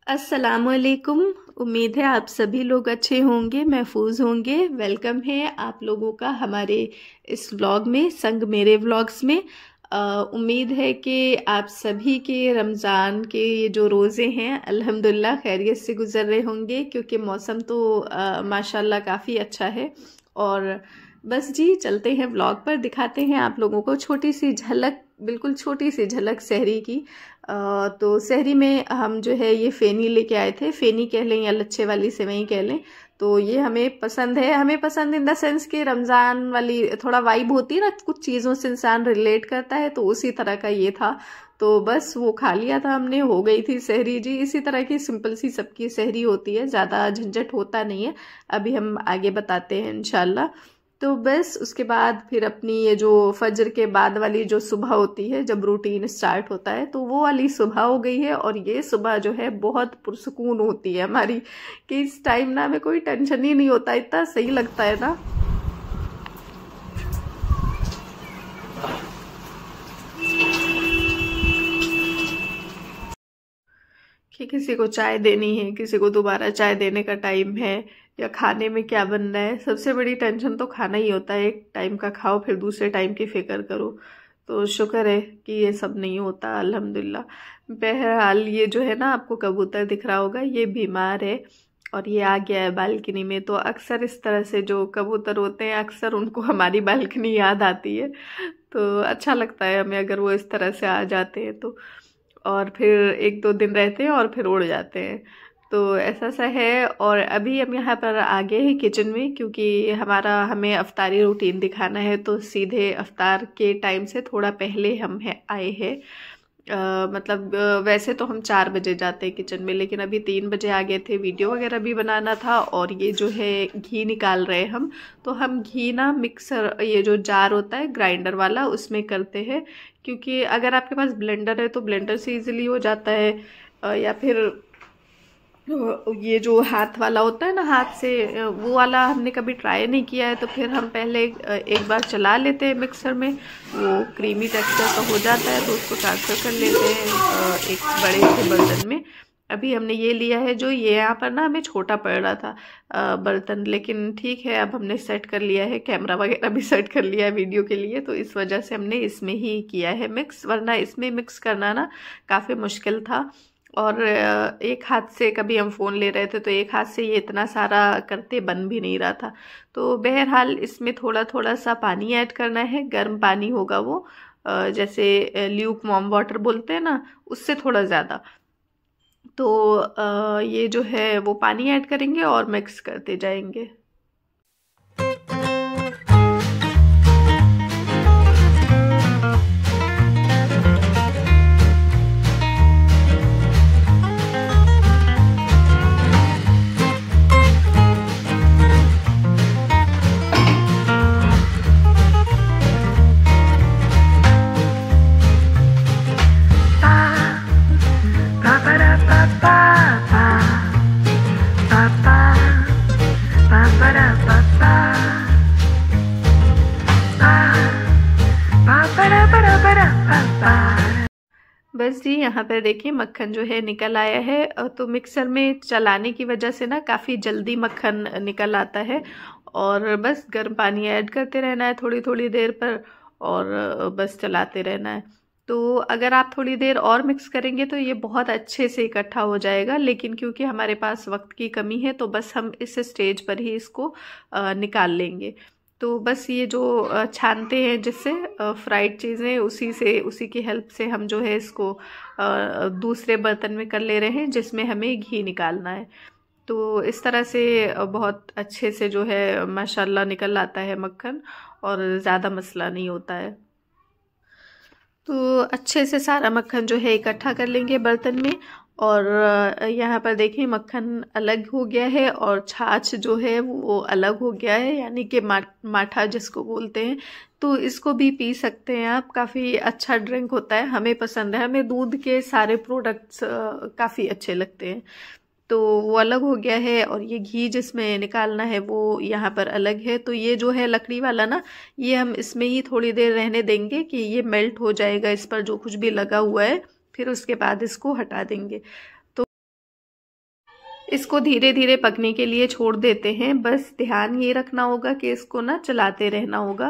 अस्सलामुअलैकुम। उम्मीद है आप सभी लोग अच्छे होंगे, महफूज होंगे। वेलकम है आप लोगों का हमारे इस व्लॉग में, संग मेरे व्लॉग्स में। उम्मीद है कि आप सभी के रमज़ान के ये जो रोज़े हैं अल्हम्दुलिल्लाह खैरियत से गुज़र रहे होंगे, क्योंकि मौसम तो माशाल्लाह काफ़ी अच्छा है। और बस जी चलते हैं व्लॉग पर, दिखाते हैं आप लोगों को छोटी सी झलक, बिल्कुल छोटी सी झलक सहरी की। तो सहरी में हम जो है ये फेनी लेके आए थे, फेनी कह लें या लच्छे वाली सेवई कह लें। तो ये हमें पसंद है, हमें पसंद इन द सेंस कि रमज़ान वाली थोड़ा वाइब होती है ना, कुछ चीज़ों से इंसान रिलेट करता है, तो उसी तरह का ये था। तो बस वो खा लिया था हमने, हो गई थी सहरी जी। इसी तरह की सिंपल सी सबकी सहरी होती है, ज़्यादा झंझट होता नहीं है। अभी हम आगे बताते हैं इंशाल्लाह। तो बस उसके बाद फिर अपनी ये जो फजर के बाद वाली जो सुबह होती है, जब रूटीन स्टार्ट होता है, तो वो वाली सुबह हो गई है। और ये सुबह जो है बहुत पुरसुकून होती है हमारी, कि इस टाइम ना हमें कोई टेंशन ही नहीं होता, इतना सही लगता है ना। कि किसी को चाय देनी है, किसी को दोबारा चाय देने का टाइम है, या खाने में क्या बनना है। सबसे बड़ी टेंशन तो खाना ही होता है, एक टाइम का खाओ फिर दूसरे टाइम की फिक्र करो। तो शुक्र है कि ये सब नहीं होता अल्हम्दुलिल्लाह। बहरहाल ये जो है ना, आपको कबूतर दिख रहा होगा, ये बीमार है और ये आ गया है बालकनी में। तो अक्सर इस तरह से जो कबूतर होते हैं, अक्सर उनको हमारी बालकनी याद आती है। तो अच्छा लगता है हमें अगर वो इस तरह से आ जाते हैं तो। और फिर एक दो दिन रहते हैं और फिर उड़ जाते हैं। तो ऐसा सा है। और अभी हम यहाँ पर आ गए हैं किचन में, क्योंकि हमें अफ्तारी रूटीन दिखाना है। तो सीधे अफ्तार के टाइम से थोड़ा पहले हम आए हैं। मतलब वैसे तो हम 4 बजे जाते हैं किचन में, लेकिन अभी 3 बजे आ गए थे, वीडियो वगैरह भी बनाना था। और ये जो है घी निकाल रहे हैं हम। तो हम घी ना मिक्सर, ये जो जार होता है ग्राइंडर वाला, उसमें करते हैं। क्योंकि अगर आपके पास ब्लेंडर है तो ब्लेंडर से इजीली हो जाता है, या फिर ये जो हाथ वाला होता है ना, हाथ से, वो वाला हमने कभी ट्राई नहीं किया है। तो फिर हम पहले एक बार चला लेते हैं मिक्सर में, वो क्रीमी टेक्सचर का हो जाता है, तो उसको ट्रांसफ़र कर लेते हैं एक बड़े से बर्तन में। अभी हमने ये लिया है, जो ये यहाँ पर ना हमें छोटा पड़ रहा था बर्तन, लेकिन ठीक है अब हमने सेट कर लिया है, कैमरा वगैरह भी सेट कर लिया है वीडियो के लिए। तो इस वजह से हमने इसमें ही किया है मिक्स, वरना इसमें मिक्स करना ना काफ़ी मुश्किल था। और एक हाथ से कभी हम फ़ोन ले रहे थे, तो एक हाथ से ये इतना सारा करते बन भी नहीं रहा था। तो बहरहाल इसमें थोड़ा थोड़ा सा पानी ऐड करना है, गर्म पानी होगा वो, जैसे ल्यूक वार्म वाटर बोलते हैं ना, उससे थोड़ा ज़्यादा। तो ये जो है वो पानी ऐड करेंगे और मिक्स करते जाएंगे। बस जी यहाँ पर देखिए मक्खन जो है निकल आया है। तो मिक्सर में चलाने की वजह से ना काफ़ी जल्दी मक्खन निकल आता है। और बस गर्म पानी ऐड करते रहना है थोड़ी थोड़ी देर पर, और बस चलाते रहना है। तो अगर आप थोड़ी देर और मिक्स करेंगे तो ये बहुत अच्छे से इकट्ठा हो जाएगा, लेकिन क्योंकि हमारे पास वक्त की कमी है, तो बस हम इस स्टेज पर ही इसको निकाल लेंगे। तो बस ये जो छानते हैं जिससे फ्राइड चीज़ें, उसी की हेल्प से हम जो है इसको दूसरे बर्तन में कर ले रहे हैं, जिसमें हमें घी निकालना है। तो इस तरह से बहुत अच्छे से जो है माशाल्लाह निकल आता है मक्खन, और ज़्यादा मसला नहीं होता है। तो अच्छे से सारा मक्खन जो है इकट्ठा कर लेंगे बर्तन में। और यहाँ पर देखिए मक्खन अलग हो गया है, और छाछ जो है वो अलग हो गया है, यानी कि माठा जिसको बोलते हैं। तो इसको भी पी सकते हैं आप, काफ़ी अच्छा ड्रिंक होता है, हमें पसंद है। हमें दूध के सारे प्रोडक्ट्स काफ़ी अच्छे लगते हैं। तो वो अलग हो गया है, और ये घी जिसमें निकालना है वो यहाँ पर अलग है। तो ये जो है लकड़ी वाला ना, ये हम इसमें ही थोड़ी देर रहने देंगे कि ये मेल्ट हो जाएगा, इस पर जो कुछ भी लगा हुआ है, फिर उसके बाद इसको हटा देंगे। इसको धीरे धीरे पकने के लिए छोड़ देते हैं। बस ध्यान ये रखना होगा कि इसको ना चलाते रहना होगा,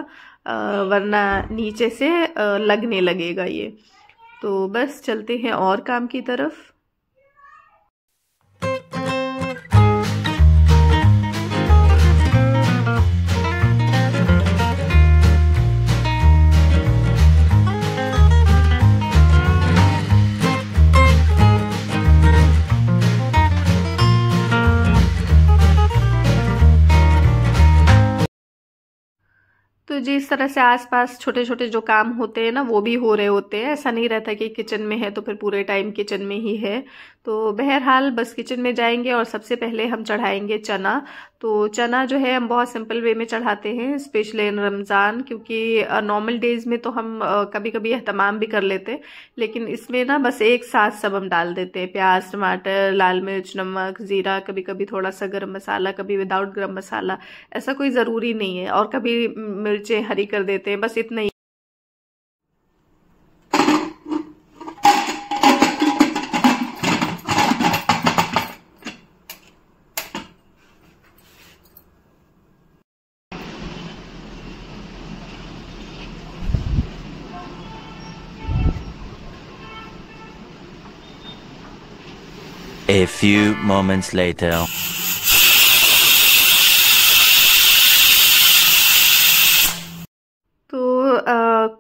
वरना नीचे से लगने लगेगा ये। तो बस चलते हैं और काम की तरफ। तो जिस तरह से आसपास छोटे छोटे जो काम होते हैं ना वो भी हो रहे होते हैं। ऐसा नहीं रहता कि किचन में है तो फिर पूरे टाइम किचन में ही है। तो बहरहाल बस किचन में जाएंगे और सबसे पहले हम चढ़ाएंगे चना। तो चना जो है हम बहुत सिंपल वे में चढ़ाते हैं, स्पेशली इन रमज़ान, क्योंकि नॉर्मल डेज में तो हम कभी कभी एहतमाम भी कर लेते हैं, लेकिन इसमें ना बस एक साथ सब हम डाल देते हैं। प्याज, टमाटर, लाल मिर्च, नमक, ज़ीरा, कभी कभी थोड़ा सा गरम मसाला, कभी विदाउट गरम मसाला, ऐसा कोई ज़रूरी नहीं है। और कभी मिर्चें हरी कर देते हैं, बस इतना ही। A few moments later.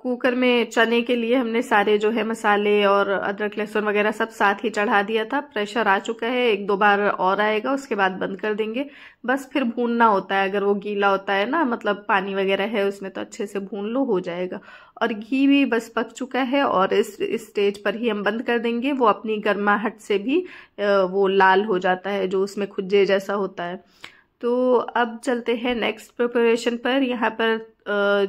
Cooker में चने के लिए हमने सारे जो है मसाले और अदरक लहसुन वगैरह सब साथ ही चढ़ा दिया था। प्रेशर आ चुका है, एक दो बार और आएगा, उसके बाद बंद कर देंगे। बस फिर भूनना होता है, अगर वो गीला होता है ना, मतलब पानी वगैरह है उसमें, तो अच्छे से भून लो, हो जाएगा। और घी भी बस पक चुका है और इस स्टेज पर ही हम बंद कर देंगे। वो अपनी गर्माहट से भी वो लाल हो जाता है, जो उसमें खुज्जे जैसा होता है। तो अब चलते हैं नेक्स्ट प्रिपरेशन पर। यहाँ पर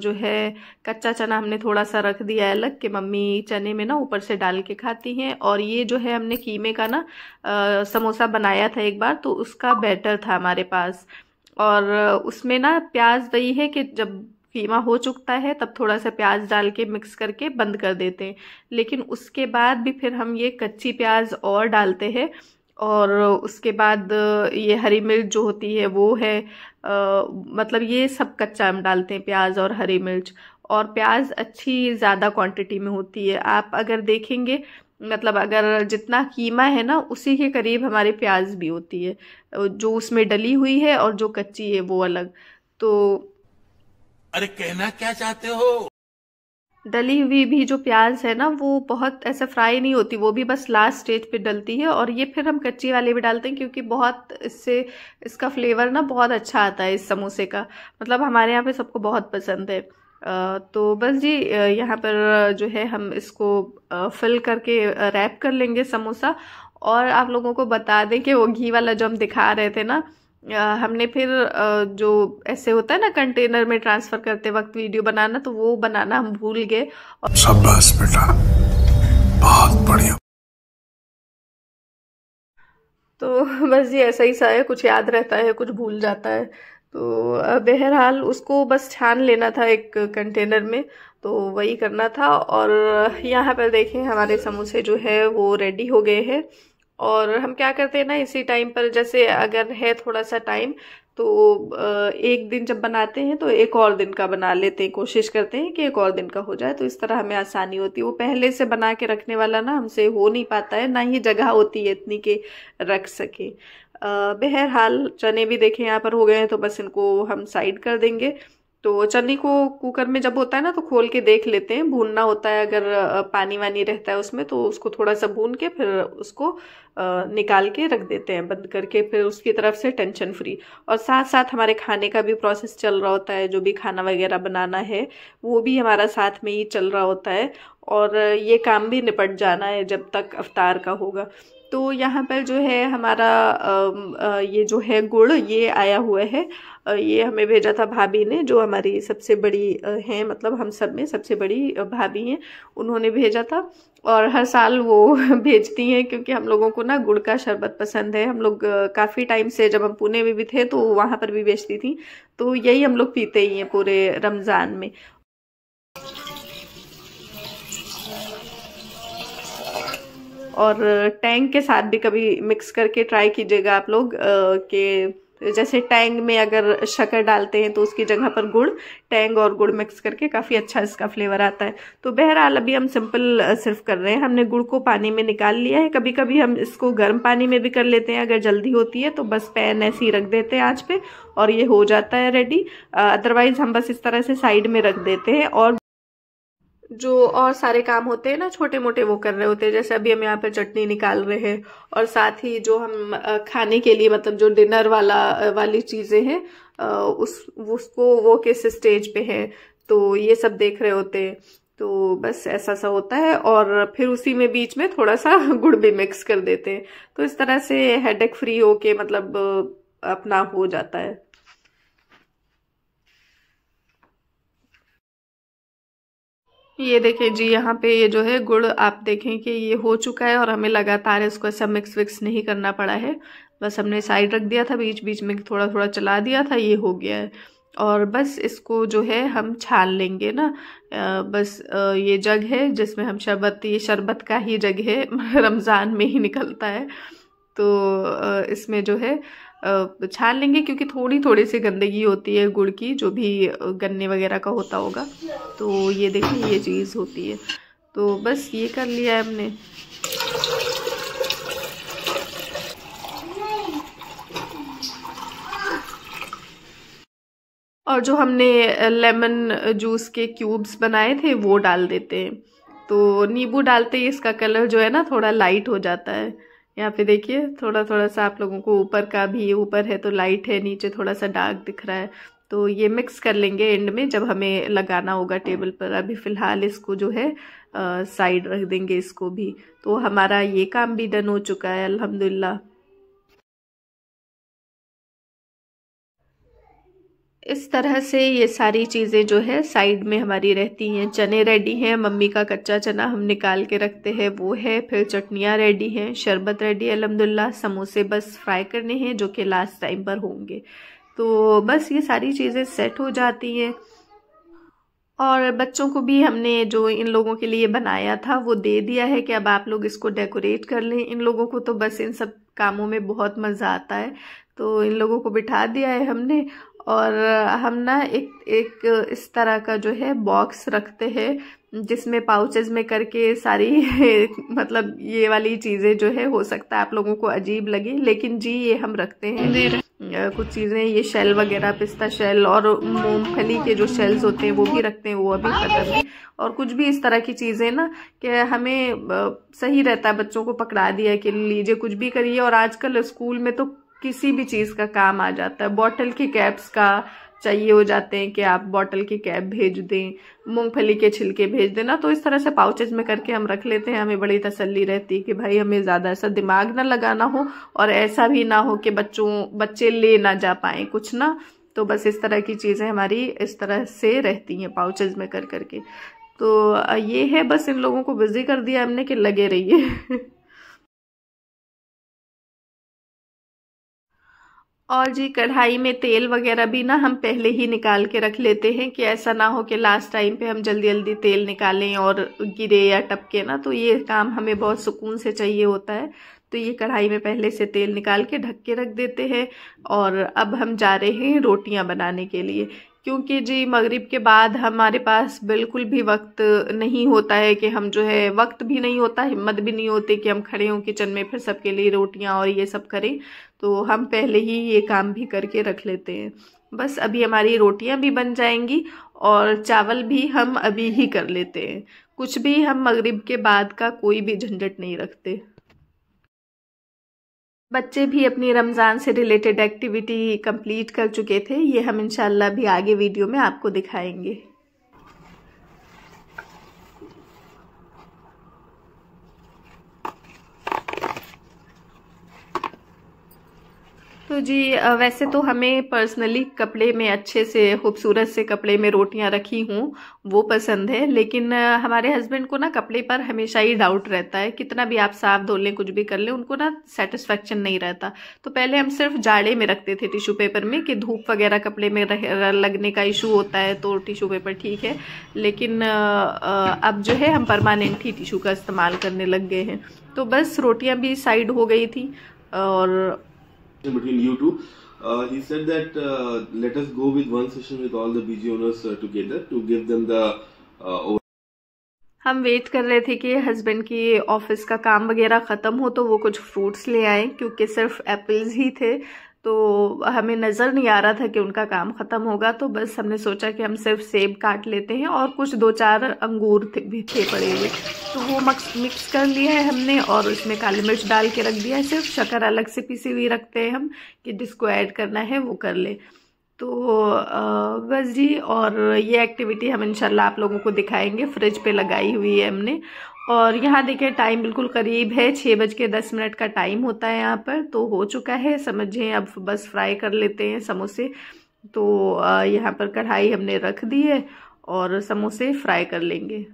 जो है कच्चा चना हमने थोड़ा सा रख दिया है अलग, कि मम्मी चने में ना ऊपर से डाल के खाती हैं। और ये जो है हमने कीमे का ना समोसा बनाया था एक बार, तो उसका बैटर था हमारे पास। और उसमें ना प्याज वही है कि जब कीमा हो चुकता है तब थोड़ा सा प्याज डाल के मिक्स करके बंद कर देते हैं, लेकिन उसके बाद भी फिर हम ये कच्ची प्याज और डालते हैं। और उसके बाद ये हरी मिर्च जो होती है वो है, मतलब ये सब कच्चा हम डालते हैं, प्याज और हरी मिर्च। और प्याज अच्छी ज़्यादा क्वांटिटी में होती है। आप अगर देखेंगे, मतलब अगर जितना कीमा है ना उसी के करीब हमारी प्याज भी होती है, जो उसमें डली हुई है और जो कच्ची है वो अलग। तो अरे कहना क्या चाहते हो? डली हुई भी जो प्याज है ना वो बहुत ऐसे फ्राई नहीं होती, वो भी बस लास्ट स्टेज पे डलती है। और ये फिर हम कच्ची वाली भी डालते हैं, क्योंकि बहुत इससे इसका फ्लेवर ना बहुत अच्छा आता है इस समोसे का। मतलब हमारे यहाँ पे सबको बहुत पसंद है। तो बस जी यहाँ पर जो है हम इसको फिल करके रैप कर लेंगे समोसा। और आप लोगों को बता दें कि वो घी वाला जो हम दिखा रहे थे ना, हमने फिर जो ऐसे होता है ना कंटेनर में ट्रांसफर करते वक्त वीडियो बनाना, तो वो बनाना हम भूल गए। शाबाश बेटा, बहुत बढ़िया। तो बस जी ऐसा ही सा है, कुछ याद रहता है कुछ भूल जाता है। तो बहरहाल उसको बस छान लेना था एक कंटेनर में, तो वही करना था। और यहाँ पर देखें हमारे समोसे जो है वो रेडी हो गए हैं। और हम क्या करते हैं ना, इसी टाइम पर जैसे अगर है थोड़ा सा टाइम, तो एक दिन जब बनाते हैं तो एक और दिन का बना लेते हैं, कोशिश करते हैं कि एक और दिन का हो जाए, तो इस तरह हमें आसानी होती है। वो पहले से बना के रखने वाला ना हमसे हो नहीं पाता है, ना ही जगह होती है इतनी के रख सके। बहरहाल चने भी देखें यहाँ पर हो गए हैं, तो बस इनको हम साइड कर देंगे। तो चने को कुकर में जब होता है ना तो खोल के देख लेते हैं, भूनना होता है। अगर पानी वानी रहता है उसमें तो उसको थोड़ा सा भून के फिर उसको निकाल के रख देते हैं बंद करके, फिर उसकी तरफ से टेंशन फ्री। और साथ साथ हमारे खाने का भी प्रोसेस चल रहा होता है, जो भी खाना वगैरह बनाना है वो भी हमारा साथ में ही चल रहा होता है। और ये काम भी निपट जाना है जब तक अफ्तार का होगा। तो यहाँ पर जो है हमारा ये जो है गुड़ ये आया हुआ है, ये हमें भेजा था भाभी ने, जो हमारी सबसे बड़ी हैं, मतलब हम सब में सबसे बड़ी भाभी हैं, उन्होंने भेजा था। और हर साल वो भेजती हैं, क्योंकि हम लोगों को ना गुड़ का शरबत पसंद है। हम लोग काफ़ी टाइम से, जब हम पुणे में भी थे तो वहाँ पर भी बेचती थी, तो यही हम लोग पीते ही हैं पूरे रमज़ान में। और टैंग के साथ भी कभी मिक्स करके ट्राई कीजिएगा आप लोग कि जैसे टैंग में अगर शक्कर डालते हैं तो उसकी जगह पर गुड़, टैंग और गुड़ मिक्स करके काफ़ी अच्छा इसका फ्लेवर आता है। तो बहरहाल अभी हम सिंपल सिर्फ कर रहे हैं। हमने गुड़ को पानी में निकाल लिया है। कभी कभी हम इसको गर्म पानी में भी कर लेते हैं, अगर जल्दी होती है तो बस पैन ऐसे ही रख देते हैं आँच पे और ये हो जाता है रेडी। अदरवाइज हम बस इस तरह से साइड में रख देते हैं और जो और सारे काम होते हैं ना छोटे मोटे वो कर रहे होते हैं। जैसे अभी हम यहाँ पे चटनी निकाल रहे हैं और साथ ही जो हम खाने के लिए मतलब जो डिनर वाली चीजें हैं उसको वो किस स्टेज पे है तो ये सब देख रहे होते हैं। तो बस ऐसा सा होता है और फिर उसी में बीच में थोड़ा सा गुड़ भी मिक्स कर देते हैं। तो इस तरह से हेडेक फ्री होके मतलब अपना हो जाता है। ये देखें जी, यहाँ पे ये जो है गुड़ आप देखें कि ये हो चुका है और हमें लगातार इसको ऐसा मिक्स विक्स नहीं करना पड़ा है। बस हमने साइड रख दिया था, बीच बीच में थोड़ा थोड़ा चला दिया था, ये हो गया है। और बस इसको जो है हम छान लेंगे ना। बस ये जग है जिसमें हम शरबत, ये शरबत का ही जग है, रमज़ान में ही निकलता है। तो इसमें जो है छान लेंगे क्योंकि थोड़ी थोड़ी सी गंदगी होती है गुड़ की, जो भी गन्ने वगैरह का होता होगा। तो ये देखिए ये चीज़ होती है। तो बस ये कर लिया है हमने। और जो हमने लेमन जूस के क्यूब्स बनाए थे वो डाल देते हैं। तो नींबू डालते ही इसका कलर जो है ना थोड़ा लाइट हो जाता है। यहाँ पे देखिए थोड़ा थोड़ा सा आप लोगों को ऊपर का भी, ऊपर है तो लाइट है, नीचे थोड़ा सा डार्क दिख रहा है। तो ये मिक्स कर लेंगे एंड में जब हमें लगाना होगा टेबल पर। अभी फ़िलहाल इसको जो है साइड रख देंगे इसको भी। तो हमारा ये काम भी डन हो चुका है अल्हम्दुलिल्लाह। इस तरह से ये सारी चीज़ें जो है साइड में हमारी रहती हैं। चने रेडी हैं, मम्मी का कच्चा चना हम निकाल के रखते हैं वो है, फिर चटनियाँ रेडी हैं, शरबत रेडी है अल्हम्दुलिल्लाह। समोसे बस फ्राई करने हैं जो कि लास्ट टाइम पर होंगे। तो बस ये सारी चीज़ें सेट हो जाती हैं। और बच्चों को भी हमने जो इन लोगों के लिए बनाया था वो दे दिया है कि अब आप लोग इसको डेकोरेट कर लें। इन लोगों को तो बस इन सब कामों में बहुत मज़ा आता है। तो इन लोगों को बिठा दिया है हमने और हम ना एक इस तरह का जो है बॉक्स रखते हैं जिसमें पाउचेस में करके सारी मतलब ये वाली चीज़ें जो है, हो सकता है आप लोगों को अजीब लगे लेकिन जी ये हम रखते हैं। कुछ चीज़ें ये शेल वगैरह, पिस्ता शेल और मूंगफली के जो शेल्स होते हैं वो भी रखते हैं, वो अभी खत्म है। और कुछ भी इस तरह की चीज़ें ना कि हमें सही रहता है, बच्चों को पकड़ा दिया कि लीजिए कुछ भी करिए। और आजकल स्कूल में तो किसी भी चीज़ का काम आ जाता है। बॉटल के कैप्स का चाहिए हो जाते हैं कि आप बॉटल की कैप भेज दें, मूंगफली के छिलके भेज देना। तो इस तरह से पाउचेज में करके हम रख लेते हैं। हमें बड़ी तसल्ली रहती है कि भाई हमें ज़्यादा ऐसा दिमाग ना लगाना हो और ऐसा भी ना हो कि बच्चे ले ना जा पाएँ कुछ ना। तो बस इस तरह की चीज़ें हमारी इस तरह से रहती हैं पाउचेज में कर करके। तो ये है, बस इन लोगों को बिजी कर दिया हमने कि लगे रहिए। और जी कढ़ाई में तेल वगैरह भी ना हम पहले ही निकाल के रख लेते हैं कि ऐसा ना हो कि लास्ट टाइम पे हम जल्दी जल्दी तेल निकालें और गिरे या टपके ना। तो ये काम हमें बहुत सुकून से चाहिए होता है। तो ये कढ़ाई में पहले से तेल निकाल के ढक के रख देते हैं। और अब हम जा रहे हैं रोटियां बनाने के लिए, क्योंकि जी मगरिब के बाद हमारे पास बिल्कुल भी वक्त नहीं होता है कि हम जो है, वक्त भी नहीं होता, हिम्मत भी नहीं होती कि हम खड़े हों किचन में फिर सबके लिए रोटियां और ये सब करें। तो हम पहले ही ये काम भी करके रख लेते हैं। बस अभी हमारी रोटियां भी बन जाएंगी और चावल भी हम अभी ही कर लेते हैं। कुछ भी हम मगरिब के बाद का कोई भी झंझट नहीं रखते। बच्चे भी अपनी रमज़ान से रिलेटेड एक्टिविटी कंप्लीट कर चुके थे। ये हम इंशाल्लाह भी आगे वीडियो में आपको दिखाएंगे। तो जी वैसे तो हमें पर्सनली कपड़े में अच्छे से खूबसूरत से कपड़े में रोटियां रखी हूँ वो पसंद है, लेकिन हमारे हस्बैंड को ना कपड़े पर हमेशा ही डाउट रहता है। कितना भी आप साफ धो लें, कुछ भी कर लें, उनको ना सेटिस्फेक्शन नहीं रहता। तो पहले हम सिर्फ जाड़े में रखते थे टिश्यू पेपर में कि धूप वगैरह कपड़े में लगने का इशू होता है तो टिश्यू पेपर ठीक है, लेकिन अब जो है हम परमानेंट ही टिश्यू का इस्तेमाल करने लग गए हैं। तो बस रोटियां भी साइड हो गई थी। और between you two, he said that let us go with one session with all the BG owners together to give them the हम वेट कर रहे थे कि हस्बैंड की ऑफिस का काम वगैरह ख़त्म हो तो वो कुछ फ्रूट्स ले आए, क्योंकि सिर्फ एप्पल्स ही थे तो हमें नज़र नहीं आ रहा था कि उनका काम ख़त्म होगा। तो बस हमने सोचा कि हम सिर्फ सेब काट लेते हैं और कुछ 2-4 अंगूर भी थे पड़े हुए, तो वो मिक्स कर लिया है हमने और उसमें काली मिर्च डाल के रख दिया है। सिर्फ शक्कर अलग से पिसी हुई रखते हैं हम कि जिसको ऐड करना है वो कर ले। तो बस जी, और ये एक्टिविटी हम इंशाल्लाह आप लोगों को दिखाएंगे। फ्रिज पे लगाई हुई है हमने। और यहाँ देखिए टाइम बिल्कुल करीब है, 6:10 का टाइम होता है यहाँ पर। तो हो चुका है समझिए, अब बस फ्राई कर लेते हैं समोसे। तो यहाँ पर कढ़ाई हमने रख दी है और समोसे फ्राई कर लेंगे।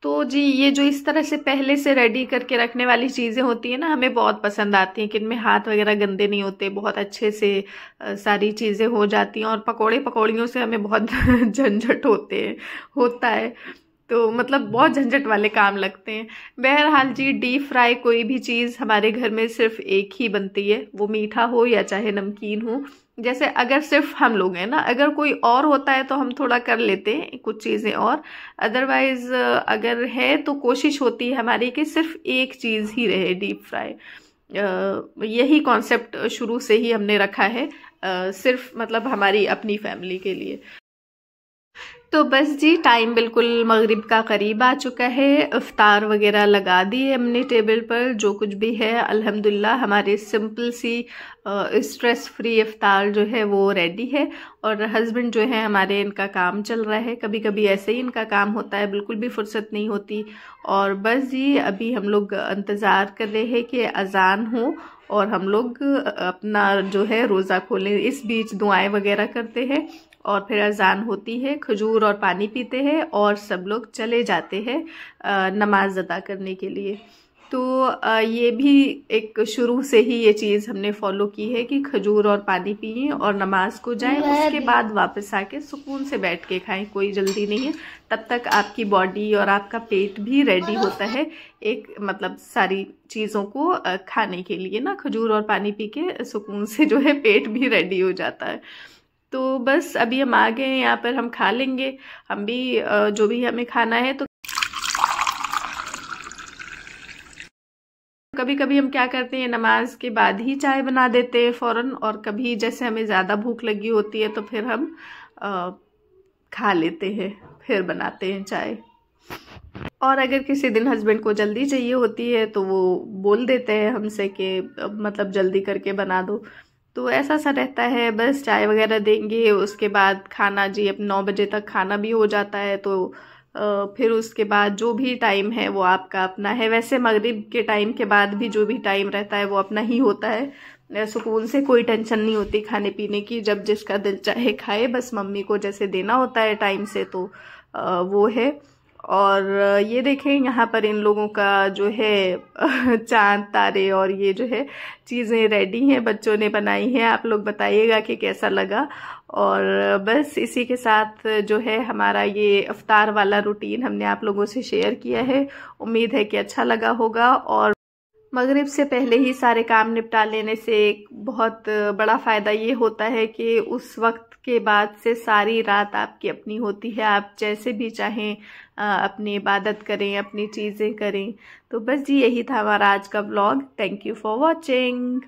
तो जी ये जो इस तरह से पहले से रेडी करके रखने वाली चीज़ें होती हैं ना, हमें बहुत पसंद आती हैं कि इनमें हाथ वगैरह गंदे नहीं होते, बहुत अच्छे से सारी चीज़ें हो जाती हैं। और पकौड़ियों से हमें बहुत झंझट होता है, तो मतलब बहुत झंझट वाले काम लगते हैं। बहरहाल जी, डीप फ्राई कोई भी चीज़ हमारे घर में सिर्फ एक ही बनती है, वो मीठा हो या चाहे नमकीन हो। जैसे अगर सिर्फ हम लोग हैं ना, अगर कोई और होता है तो हम थोड़ा कर लेते हैं कुछ चीज़ें और, अदरवाइज अगर है तो कोशिश होती है हमारी कि सिर्फ एक चीज़ ही रहे डीप फ्राई। यही कॉन्सेप्ट शुरू से ही हमने रखा है, सिर्फ मतलब हमारी अपनी फैमिली के लिए। तो बस जी टाइम बिल्कुल मगरिब का करीब आ चुका है। इफ्तार वगैरह लगा दी है हमने टेबल पर, जो कुछ भी है अल्हम्दुलिल्लाह हमारी सिंपल सी स्ट्रेस फ्री इफ्तार जो है वो रेडी है। और हस्बैंड जो है हमारे, इनका काम चल रहा है, कभी कभी ऐसे ही इनका काम होता है, बिल्कुल भी फुर्सत नहीं होती। और बस जी अभी हम लोग इंतज़ार कर रहे हैं कि अजान हो और हम लोग अपना जो है रोज़ा खोलें। इस बीच दुआएं वगैरह करते हैं और फिर अजान होती है, खजूर और पानी पीते हैं और सब लोग चले जाते हैं नमाज अदा करने के लिए। तो ये भी एक शुरू से ही ये चीज़ हमने फॉलो की है कि खजूर और पानी पिए और नमाज को जाएं, उसके बाद वापस आके सुकून से बैठ के खाएं, कोई जल्दी नहीं है। तब तक आपकी बॉडी और आपका पेट भी रेडी होता है एक मतलब सारी चीज़ों को खाने के लिए ना। खजूर और पानी पी के सुकून से जो है पेट भी रेडी हो जाता है। तो बस अभी हम आ गए हैं यहाँ पर, हम खा लेंगे हम भी जो भी हमें खाना है। तो कभी कभी हम क्या करते हैं, नमाज के बाद ही चाय बना देते हैं फ़ौरन, और कभी जैसे हमें ज़्यादा भूख लगी होती है तो फिर हम खा लेते हैं, फिर बनाते हैं चाय। और अगर किसी दिन हस्बैंड को जल्दी चाहिए होती है तो वो बोल देते हैं हमसे कि मतलब जल्दी करके बना दो, तो ऐसा सा रहता है। बस चाय वगैरह देंगे, उसके बाद खाना जी, अब 9 बजे तक खाना भी हो जाता है। तो फिर उसके बाद जो भी टाइम है वो आपका अपना है। वैसे मगरिब के टाइम के बाद भी जो भी टाइम रहता है वो अपना ही होता है, सुकून से, कोई टेंशन नहीं होती खाने पीने की, जब जिसका दिल चाहे खाए। बस मम्मी को जैसे देना होता है टाइम से तो वो है। और ये देखें यहाँ पर इन लोगों का जो है चांद तारे और ये जो है चीज़ें रेडी हैं, बच्चों ने बनाई हैं। आप लोग बताइएगा कि कैसा लगा। और बस इसी के साथ जो है हमारा ये इफ्तार वाला रूटीन हमने आप लोगों से शेयर किया है। उम्मीद है कि अच्छा लगा होगा। और मगरिब से पहले ही सारे काम निपटा लेने से एक बहुत बड़ा फ़ायदा ये होता है कि उस वक्त के बाद से सारी रात आपकी अपनी होती है, आप जैसे भी चाहें अपनी इबादत करें, अपनी चीज़ें करें। तो बस जी यही था हमारा आज का vlog. Thank you for watching.